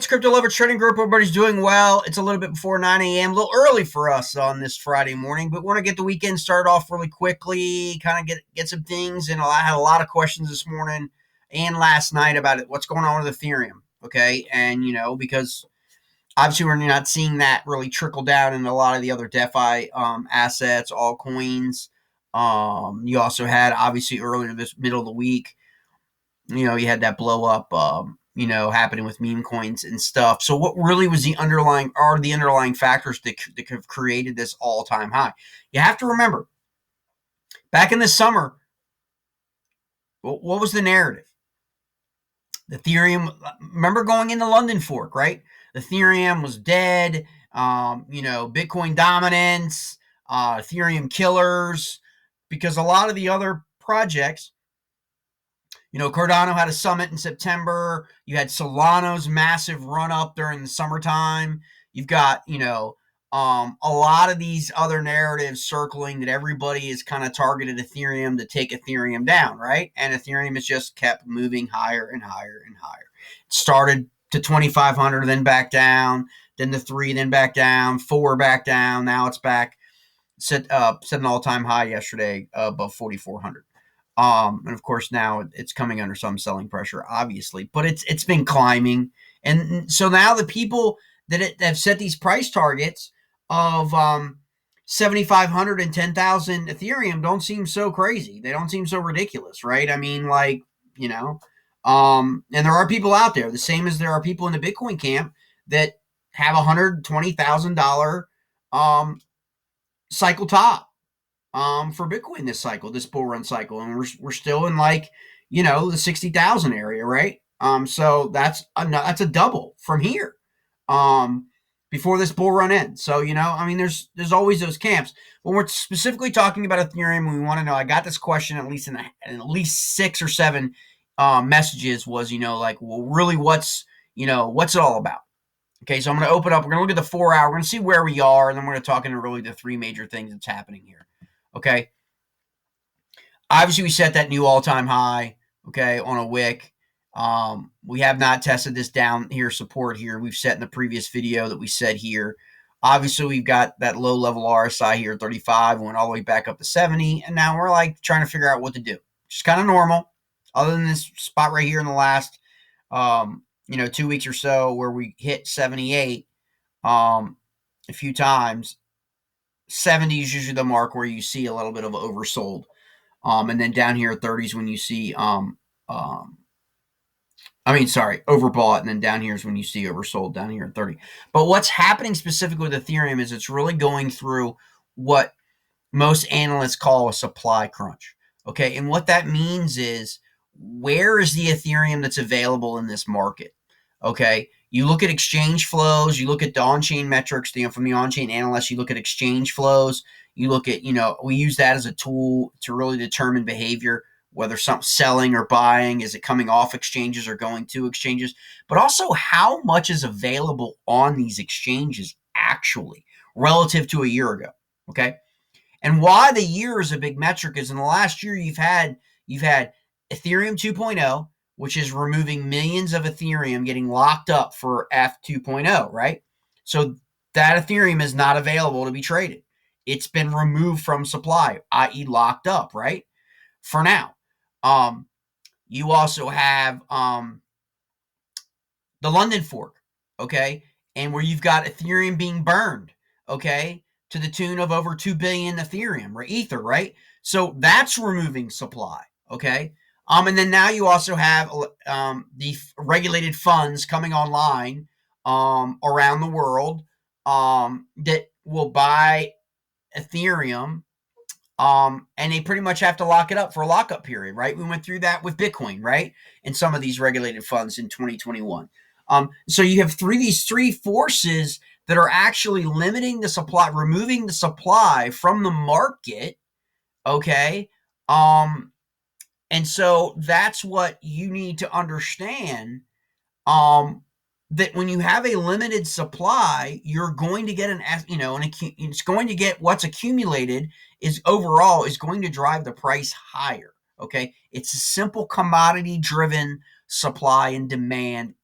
Crypto Lover Trading Group. Everybody's doing well. It's a little bit before 9 a.m., a little early for us on this Friday morning, but we want to get the weekend started off really quickly, kind of get some things. And I had a lot of questions this morning and last night about it, what's going on with Ethereum. Okay. And, because obviously we're not seeing that really trickle down in a lot of the other DeFi assets, altcoins. You also had, obviously, earlier this middle of the week, you had that blow up, happening with meme coins and stuff. So what really was the underlying factors that have created this all-time high? You have to remember, back in the summer, what was the narrative? Ethereum, remember going into London fork, right? Ethereum was dead, Bitcoin dominance, Ethereum killers, because a lot of the other projects, Cardano had a summit in September. You had Solana's massive run up during the summertime. You've got, a lot of these other narratives circling that everybody has kind of targeted Ethereum to take Ethereum down, right? And Ethereum has just kept moving higher and higher and higher. It started to 2,500, then back down, then to 3, then back down, 4 back down. Now it's back, set an all-time high yesterday above 4,400. And of course now it's coming under some selling pressure, obviously, but it's been climbing. And so now the people that have set these price targets of 7,500 and 10,000 Ethereum don't seem so crazy. They don't seem so ridiculous, right? I mean, and there are people out there, the same as there are people in the Bitcoin camp that have $120,000 cycle top for Bitcoin this cycle, this bull run cycle, and we're still in the 60,000 area, right? So that's a double from here, before this bull run ends. So there's always those camps. When we're specifically talking about Ethereum, we want to know. I got this question at least in at least 6 or 7 messages. Was well, really, what's it all about? Okay, so I'm going to open up. We're going to look at the 4 hour. We're going to see where we are, and then we're going to talk into really the 3 major things that's happening here. Okay. Obviously, we set that new all-time high, okay, on a wick. We have not tested this down here support here. We've set in the previous video that we set here. Obviously, we've got that low-level RSI here, 35, went all the way back up to 70, and now we're trying to figure out what to do. Just kind of normal, other than this spot right here in the last, 2 weeks or so where we hit 78 a few times. 70 is usually the mark where you see a little bit of oversold. And then down here at 30s when you see, overbought. And then down here is when you see oversold down here at 30. But what's happening specifically with Ethereum is it's really going through what most analysts call a supply crunch. Okay. And what that means is, where is the Ethereum that's available in this market? Okay. You look at exchange flows, you look at the on-chain metrics, from the on-chain analysts, you look at exchange flows, you look at, we use that as a tool to really determine behavior, whether something's selling or buying, is it coming off exchanges or going to exchanges, but also how much is available on these exchanges actually relative to a year ago, okay? And why the year is a big metric is in the last year you've had Ethereum 2.0, which is removing millions of Ethereum getting locked up for F 2.0, right? So that Ethereum is not available to be traded. It's been removed from supply, i.e. locked up, right? For now. You also have the London fork, okay? And where you've got Ethereum being burned, okay? To the tune of over 2 billion Ethereum or Ether, right? So that's removing supply, okay? And then now you also have the regulated funds coming online around the world that will buy Ethereum, and they pretty much have to lock it up for a lockup period, right? We went through that with Bitcoin, right? And some of these regulated funds in 2021. So you have these three forces that are actually limiting the supply, removing the supply from the market, okay? And so that's what you need to understand, that when you have a limited supply, you're going to get it's going to get what's accumulated is overall is going to drive the price higher. Okay. It's a simple commodity driven supply and demand